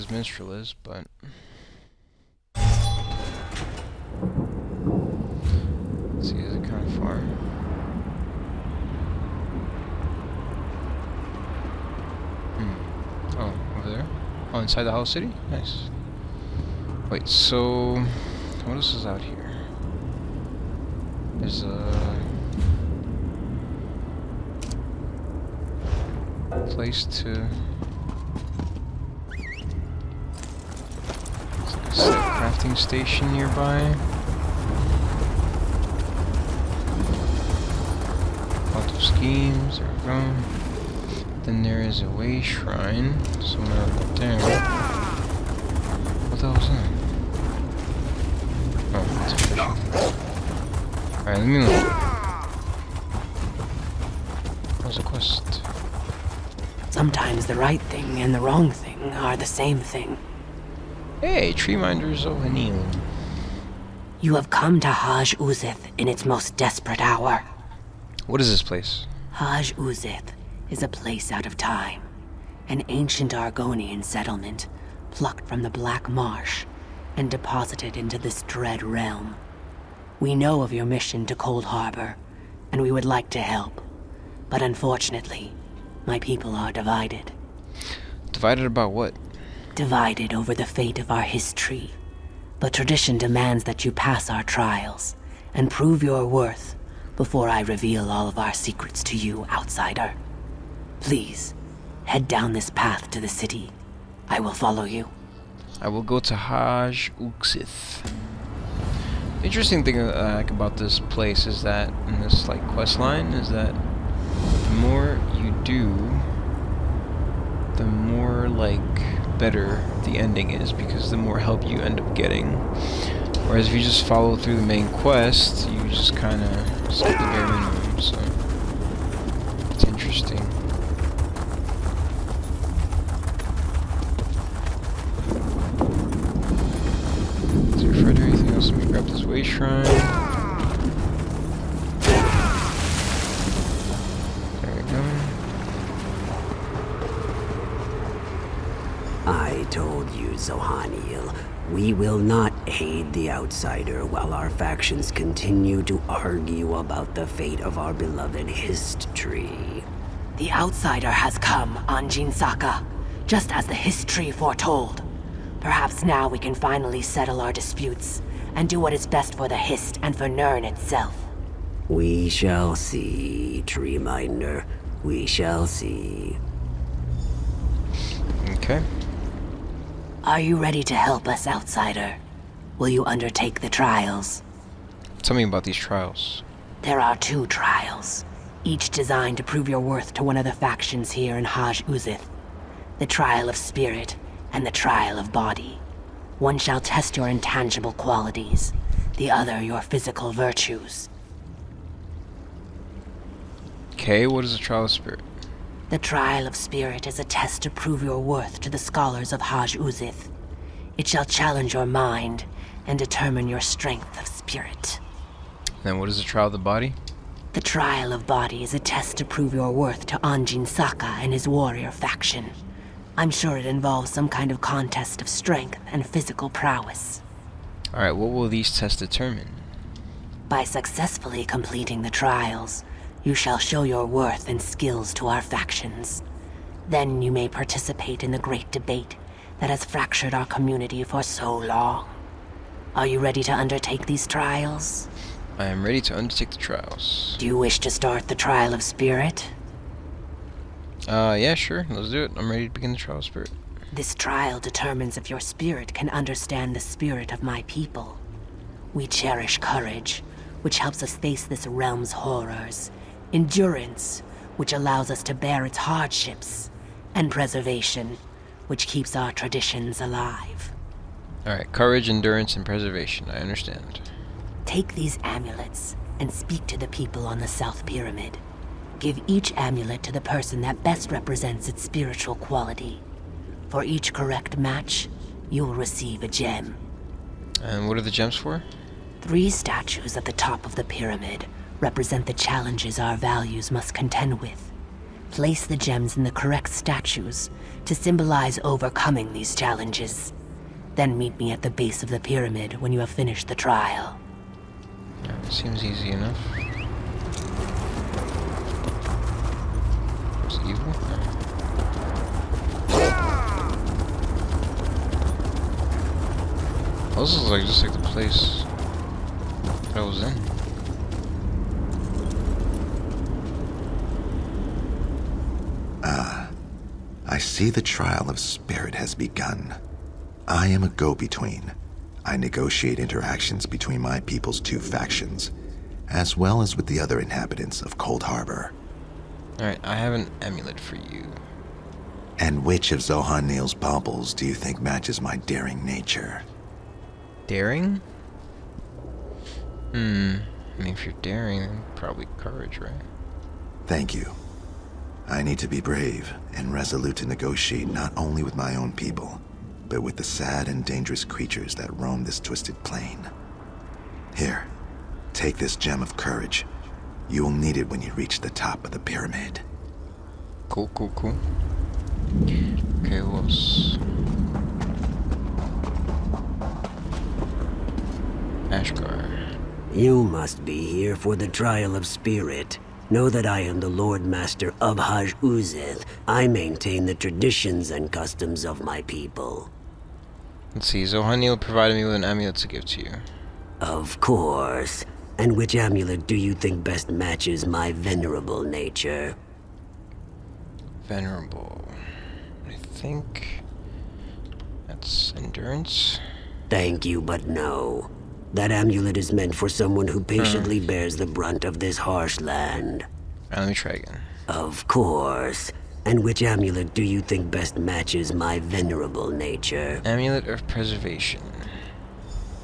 this minstrel is, but... Let's see, is it kind of far? Oh, over there? Oh, inside the house city? Nice. Wait, so... what else is out here? There's a... place to... It's like a set crafting station nearby. Lot of schemes, there we go. Then there is a way shrine somewhere up there. What the hell was that? Oh, it's a fishing. Alright, let me look. Where's the quest? Sometimes the right thing and the wrong thing are the same thing. Hey, Treeminder Xohaneel. You have come to Haj Uxith in its most desperate hour. What is this place? Haj Uxith is a place out of time. An ancient Argonian settlement, plucked from the Black Marsh and deposited into this dread realm. We know of your mission to Coldharbour, and we would like to help. But unfortunately, my people are divided. Divided about what? Divided over the fate of our history. But tradition demands that you pass our trials and prove your worth before I reveal all of our secrets to you, outsider. Please, head down this path to the city. I will follow you. I will go to Haj Uxith. The interesting thing I like about this place is that, in this like quest line, is that the more you do, the more like better the ending is, because the more help you end up getting. Whereas if you just follow through the main quest, you just kind of skip the bare minimum. So it's interesting. Is there further anything else? Let me grab this way shrine. There we go. I told you, Xohaneel, we will not aid the outsider while our factions continue to argue about the fate of our beloved history. The outsider has come, An-Jeen-Sakka, just as the history foretold. Perhaps now we can finally settle our disputes and do what is best for the Hist and for Nirn itself. We shall see, Treeminder. We shall see. Okay. Are you ready to help us, outsider? Will you undertake the trials? Tell me about these trials. There are 2 trials, each designed to prove your worth to one of the factions here in Haj Uxith. The trial of spirit and the trial of body. One shall test your intangible qualities, the other your physical virtues. Okay, what is the trial of spirit? The trial of spirit is a test to prove your worth to the scholars of Haj Uxith. It shall challenge your mind and determine your strength of spirit. Then what is the trial of the body? The trial of body is a test to prove your worth to An-Jeen-Sakka and his warrior faction. I'm sure it involves some kind of contest of strength and physical prowess. Alright, what will these tests determine? By successfully completing the trials, you shall show your worth and skills to our factions. Then you may participate in the great debate that has fractured our community for so long. Are you ready to undertake these trials? I am ready to undertake the trials. Do you wish to start the trial of spirit? Yeah, sure. Let's do it. I'm ready to begin the trial of spirit. This trial determines if your spirit can understand the spirit of my people. We cherish courage, which helps us face this realm's horrors. Endurance, which allows us to bear its hardships. And preservation, which keeps our traditions alive. Alright, courage, endurance, and preservation. I understand. Take these amulets and speak to the people on the South Pyramid. Give each amulet to the person that best represents its spiritual quality. For each correct match, you will receive a gem. And what are the gems for? 3 statues at the top of the pyramid represent the challenges our values must contend with. Place the gems in the correct statues to symbolize overcoming these challenges. Then meet me at the base of the pyramid when you have finished the trial. Seems easy enough. It's evil. This is like just like the place that I was in. I see the trial of spirit has begun. I am a go-between. I negotiate interactions between my people's two factions, as well as with the other inhabitants of Coldharbour. Alright, I have an amulet for you. And which of Xohaneel's baubles do you think matches my daring nature? Daring? I mean, if you're daring, then probably courage, right? Thank you. I need to be brave and resolute to negotiate not only with my own people, but with the sad and dangerous creatures that roam this twisted plane. Here, take this gem of courage. You will need it when you reach the top of the pyramid. Cool. Okay, who else? Ashgar. You must be here for the trial of spirit. Know that I am the Lord Master of Haj Uxith. I maintain the traditions and customs of my people. Let's see, Xohaneel provided me with an amulet to give to you. Of course. And which amulet do you think best matches my venerable nature? Venerable. I think that's endurance. Thank you, but no. That amulet is meant for someone who patiently bears the brunt of this harsh land. Alright, let me try again. Of course. And which amulet do you think best matches my venerable nature? Amulet of Preservation.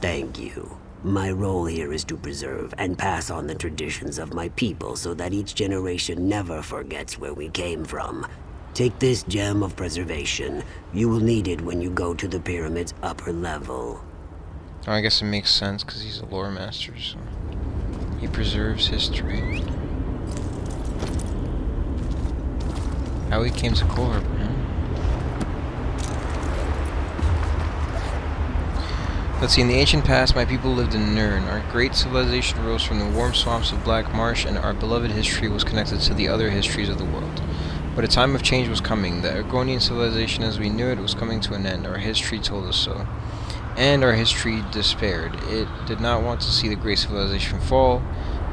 Thank you. My role here is to preserve and pass on the traditions of my people so that each generation never forgets where we came from. Take this gem of preservation. You will need it when you go to the pyramid's upper level. Oh, I guess it makes sense because he's a lore master, so he preserves history. How he came to Coldharbour, huh? Let's see, in the ancient past, my people lived in Nirn. Our great civilization rose from the warm swamps of Black Marsh, and our beloved history was connected to the other histories of the world. But a time of change was coming. The Argonian civilization as we knew it was coming to an end. Our history told us so. And our history despaired. It did not want to see the great civilization fall.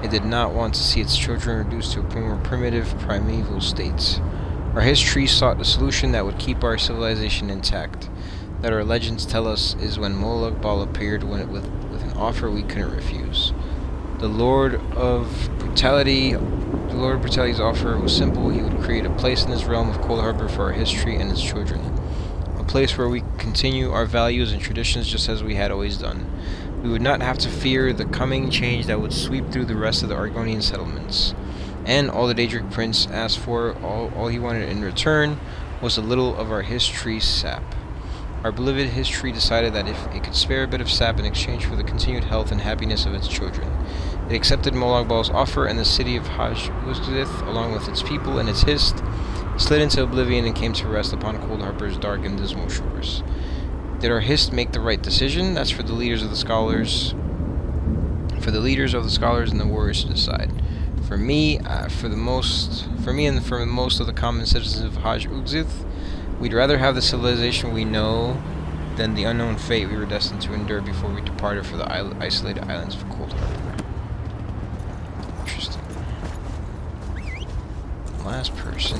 It did not want to see its children reduced to a more primitive, primeval states. Our history sought a solution that would keep our civilization intact. That our legends tell us is when Molag Bal appeared with an offer we couldn't refuse. The Lord of Brutality's offer was simple. He would create a place in this realm of Coldharbour for our history and its children. A place where we continue our values and traditions just as we had always done. We would not have to fear the coming change that would sweep through the rest of the Argonian settlements. And all the Daedric Prince asked for, all he wanted in return, was a little of our history's sap. Our beloved history decided that if it could spare a bit of sap in exchange for the continued health and happiness of its children. It accepted Molag Bal's offer, and the city of Haj Uxith, along with its people and its hist, slid into oblivion and came to rest upon Coldharbour's dark and dismal shores. Did our hist make the right decision? That's for the leaders of the scholars. For the leaders of the scholars and the warriors to decide. For me, and for most of the common citizens of Haj Uxith, we'd rather have the civilization we know than the unknown fate we were destined to endure before we departed for the isolated islands of Coldharbour. Interesting. Last person.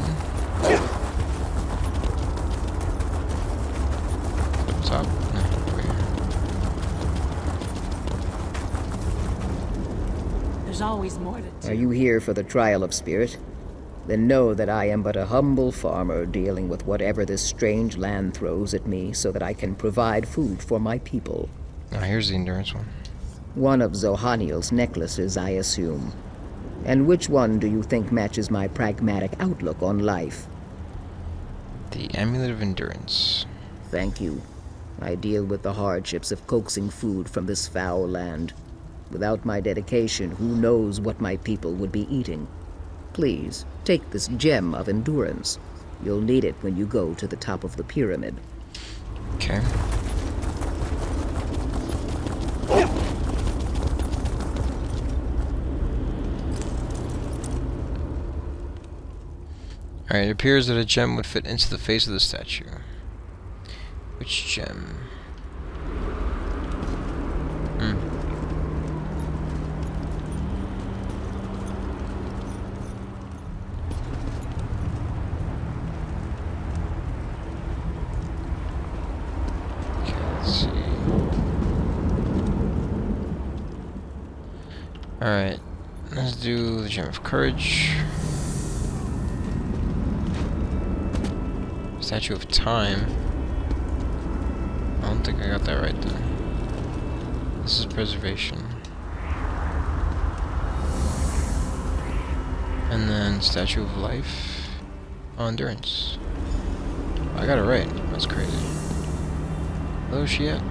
Up top? No, over here. There's always more to do. Are you here for the trial of spirit? Then know that I am but a humble farmer dealing with whatever this strange land throws at me so that I can provide food for my people. Ah, here's the endurance one. One of Xohaneel's necklaces, I assume. And which one do you think matches my pragmatic outlook on life? The Amulet of Endurance. Thank you. I deal with the hardships of coaxing food from this foul land. Without my dedication, who knows what my people would be eating? Please, take this gem of endurance. You'll need it when you go to the top of the pyramid. Okay. Alright, it appears that a gem would fit into the face of the statue. Which gem? Okay, let's see. Alright, let's do the Gem of Courage. Statue of Time. I don't think I got that right then. This is Preservation. And then Statue of Life. Oh, Endurance. I got it right. That's crazy. Where is she at?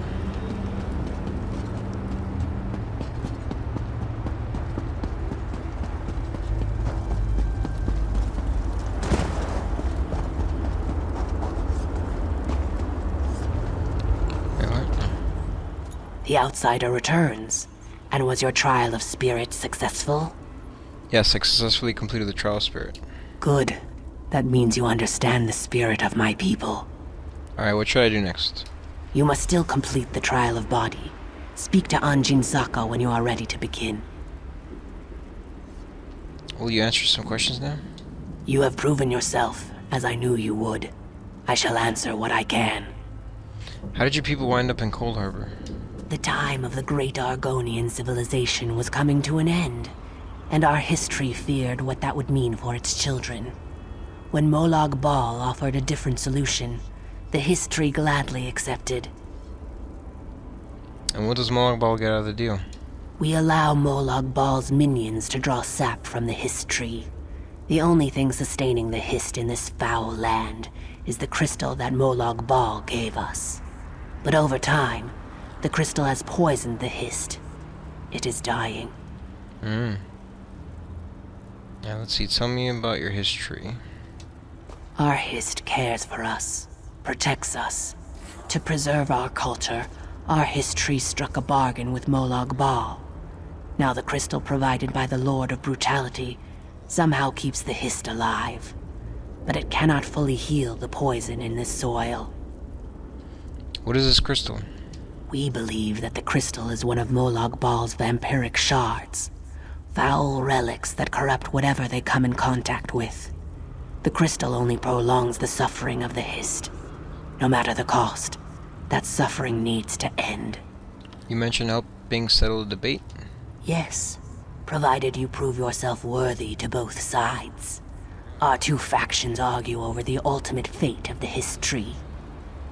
The outsider returns. And was your trial of spirit successful? Yes, I successfully completed the Trial of Spirit. Good. That means you understand the spirit of my people. Alright, what should I do next? You must still complete the trial of body. Speak to An-Jeen-Sakka when you are ready to begin. Will you answer some questions now? You have proven yourself, as I knew you would. I shall answer what I can. How did your people wind up in Coldharbour? The time of the great Argonian civilization was coming to an end, and our history feared what that would mean for its children. When Molag Bal offered a different solution, the history gladly accepted. And what does Molag Bal get out of the deal? We allow Molag Bal's minions to draw sap from the Hist tree. The only thing sustaining the Hist in this foul land is the crystal that Molag Bal gave us. But over time, the crystal has poisoned the Hist. It is dying. Now let's see, tell me about your history. Our Hist cares for us, protects us. To preserve our culture, our history struck a bargain with Molag Bal. Now the crystal provided by the Lord of Brutality somehow keeps the Hist alive. But it cannot fully heal the poison in this soil. What is this crystal? We believe that the crystal is one of Molag Bal's vampiric shards. Foul relics that corrupt whatever they come in contact with. The crystal only prolongs the suffering of the Hist. No matter the cost, that suffering needs to end. You mentioned helping settle a debate? Yes, provided you prove yourself worthy to both sides. Our two factions argue over the ultimate fate of the Hist tree.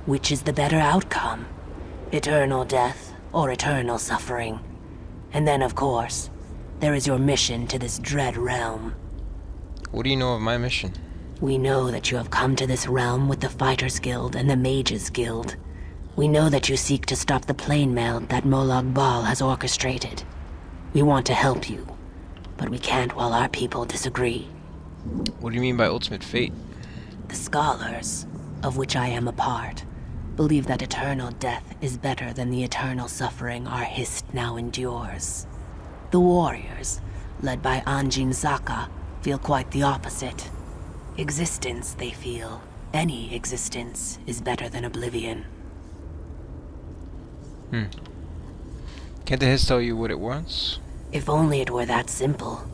Which is the better outcome? Eternal death or eternal suffering? And then, of course, there is your mission to this dread realm. What do you know of my mission? We know that you have come to this realm with the Fighters Guild and the Mages Guild. We know that you seek to stop the plane meld that Molag Bal has orchestrated. We want to help you, but we can't while our people disagree. What do you mean by ultimate fate? The scholars, of which I am a part, believe that eternal death is better than the eternal suffering our Hist now endures. The warriors, led by An-Jeen-Sakka, feel quite the opposite. Existence, they feel, any existence, is better than oblivion. Can't the Hist tell you what it wants? If only it were that simple.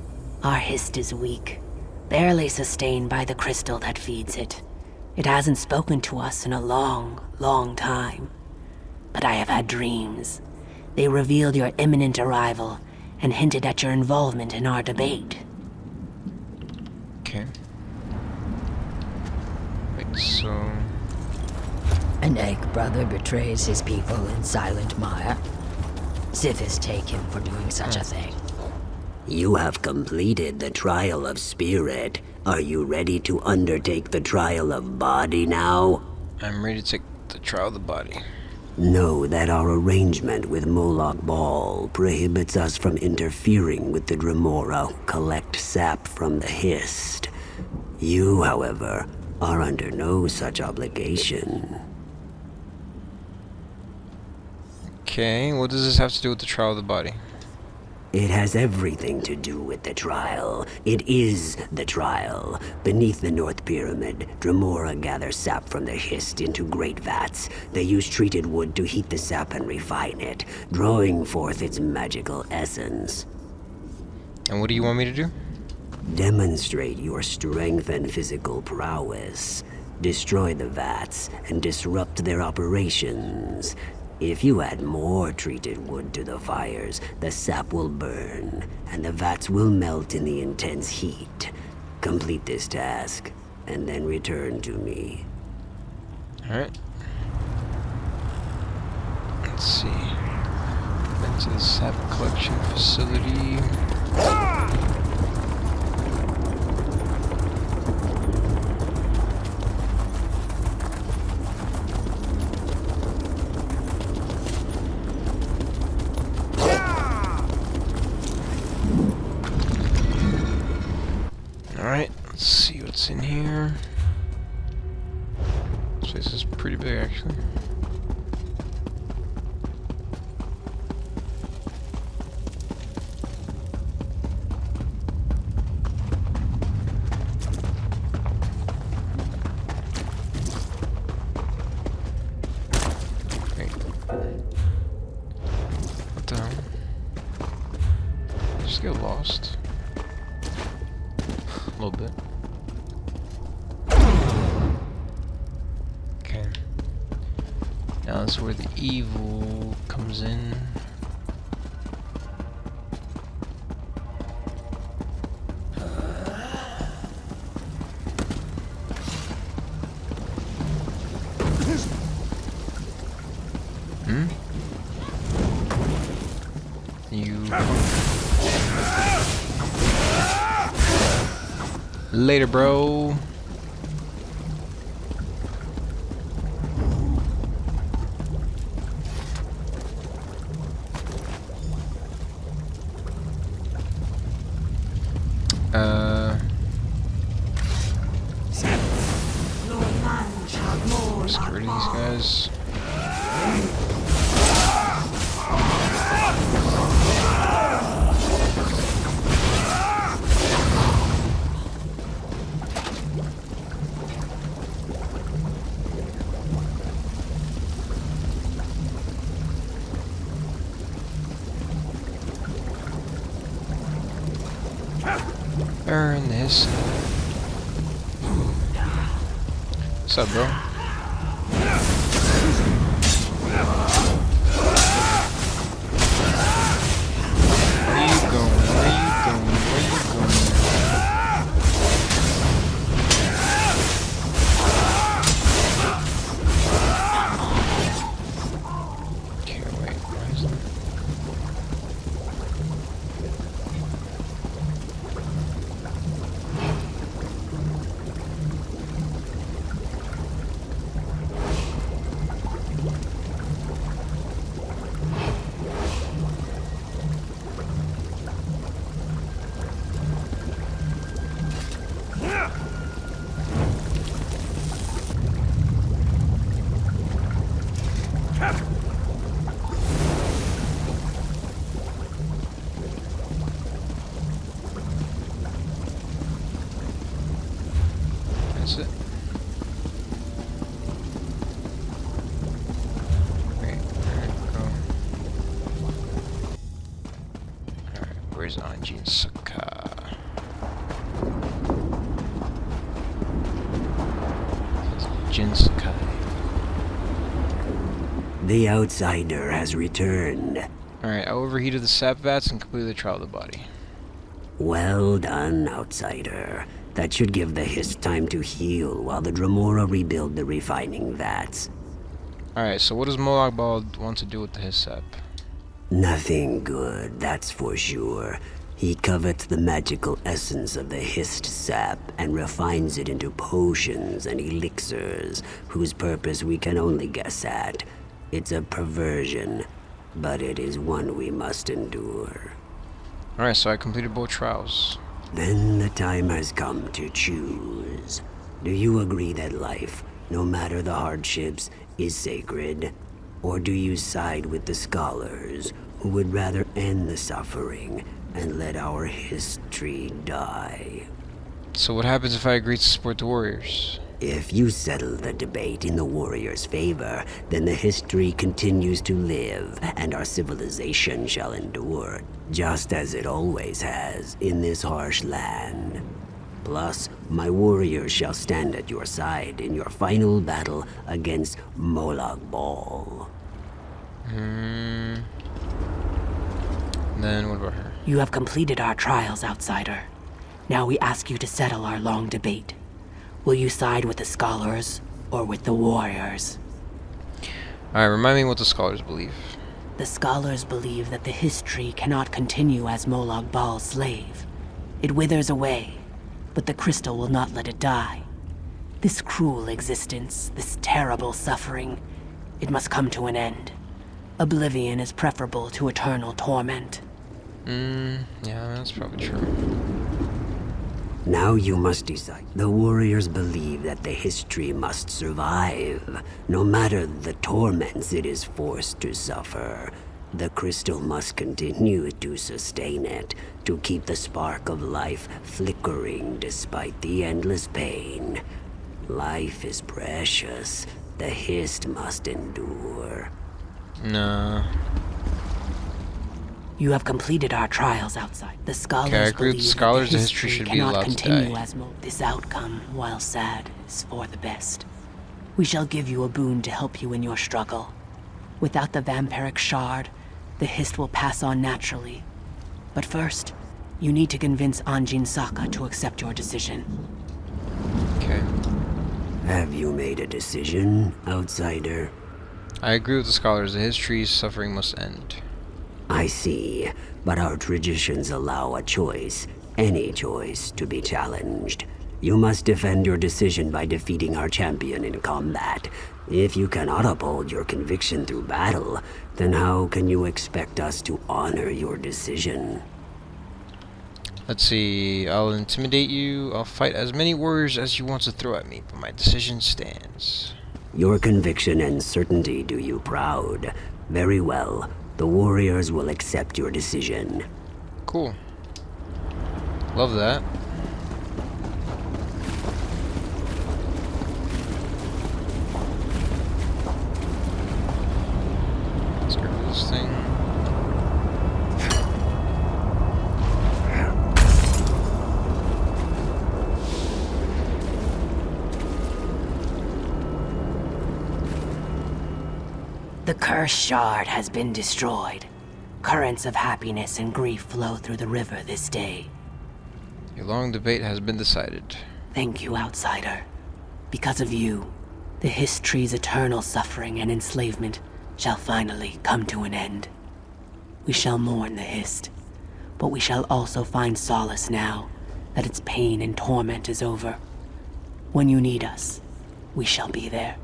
Our Hist is weak, barely sustained by the crystal that feeds it. It hasn't spoken to us in a long, long time. But I have had dreams. They revealed your imminent arrival and hinted at your involvement in our debate. Okay. Like so... An egg brother betrays his people in silent mire. Sithis take him for doing such a thing. You have completed the trial of spirit. Are you ready to undertake the trial of body now? I'm ready to take the trial of the body. Know that our arrangement with Molag Bal prohibits us from interfering with the Dremora who collect sap from the Hist. You, however, are under no such obligation. Okay, what does this have to do with the trial of the body? It has everything to do with the trial. It is the trial. Beneath the North Pyramid, Dremora gather sap from the Hist into great vats. They use treated wood to heat the sap and refine it, drawing forth its magical essence. And what do you want me to do? Demonstrate your strength and physical prowess. Destroy the vats and disrupt their operations. If you add more treated wood to the fires, the sap will burn, and the vats will melt in the intense heat. Complete this task, and then return to me. Alright. Let's see. Back to the sap collection facility. Alright, let's see what's in here. This place is pretty big, actually. Wait. What the hell? Just get lost. A little bit. Okay. Now that's where the evil comes in. You. Later, bro. Just get rid of these guys. Burn this. What's up, bro? Where you going? Where you going? Where you going? Okay, wait. Why is that? That's it. Wait, where'd it go? Alright, where's An-Jeen-Sakka? An-Jeen-Sakka. The outsider has returned. Alright, I overheated the sap vats and completed the trial of the body. Well done, outsider. That should give the Hist time to heal while the Dremora rebuild the refining vats. Alright, so what does Molag Bal want to do with the Hist sap? Nothing good, that's for sure. He covets the magical essence of the Hist sap and refines it into potions and elixirs, whose purpose we can only guess at. It's a perversion, but it is one we must endure. Alright, so I completed both trials. Then the time has come to choose. Do you agree that life, no matter the hardships, is sacred? Or do you side with the scholars, who would rather end the suffering and let our history die? So what happens if I agree to support the warriors? If you settle the debate in the warriors' favor, then the history continues to live, and our civilization shall endure, just as it always has in this harsh land. Plus, my warriors shall stand at your side in your final battle against Molag Bal. Then what about her? You have completed our trials, outsider. Now we ask you to settle our long debate. Will you side with the scholars or with the warriors? Alright, remind me what the scholars believe. The scholars believe that the history cannot continue as Molag Bal's slave. It withers away, but the crystal will not let it die. This cruel existence, this terrible suffering, it must come to an end. Oblivion is preferable to eternal torment. Yeah, that's probably true. Now you must decide. The warriors believe that the history must survive, no matter the torments it is forced to suffer. The crystal must continue to sustain it, to keep the spark of life flickering despite the endless pain. Life is precious. The hist must endure. No. You have completed our trials, outside. The scholars Okay, I agree with the believe scholars. that The history should be cannot allowed to continue die. as this outcome, while sad, is for the best. We shall give you a boon to help you in your struggle. Without the vampiric shard, the hist will pass on naturally. But first, you need to convince An-Jeen-Sakka to accept your decision. Okay. Have you made a decision, outsider? I agree with the scholars. The history's suffering must end. I see, but our traditions allow a choice, any choice, to be challenged. You must defend your decision by defeating our champion in combat. If you cannot uphold your conviction through battle, then how can you expect us to honor your decision? Let's see. I'll intimidate you. I'll fight as many warriors as you want to throw at me, but my decision stands. Your conviction and certainty do you proud. Very well. The warriors will accept your decision. Cool. Love that. Let's get rid of this thing. The cursed shard has been destroyed. Currents of happiness and grief flow through the river this day. Your long debate has been decided. Thank you, outsider. Because of you, the history's eternal suffering and enslavement shall finally come to an end. We shall mourn the hist, but we shall also find solace now that its pain and torment is over. When you need us, we shall be there.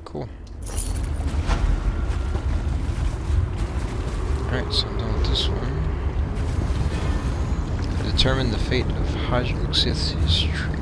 Cool. Alright, so I'm done with this one. Determine the fate of Haj Uxith's history.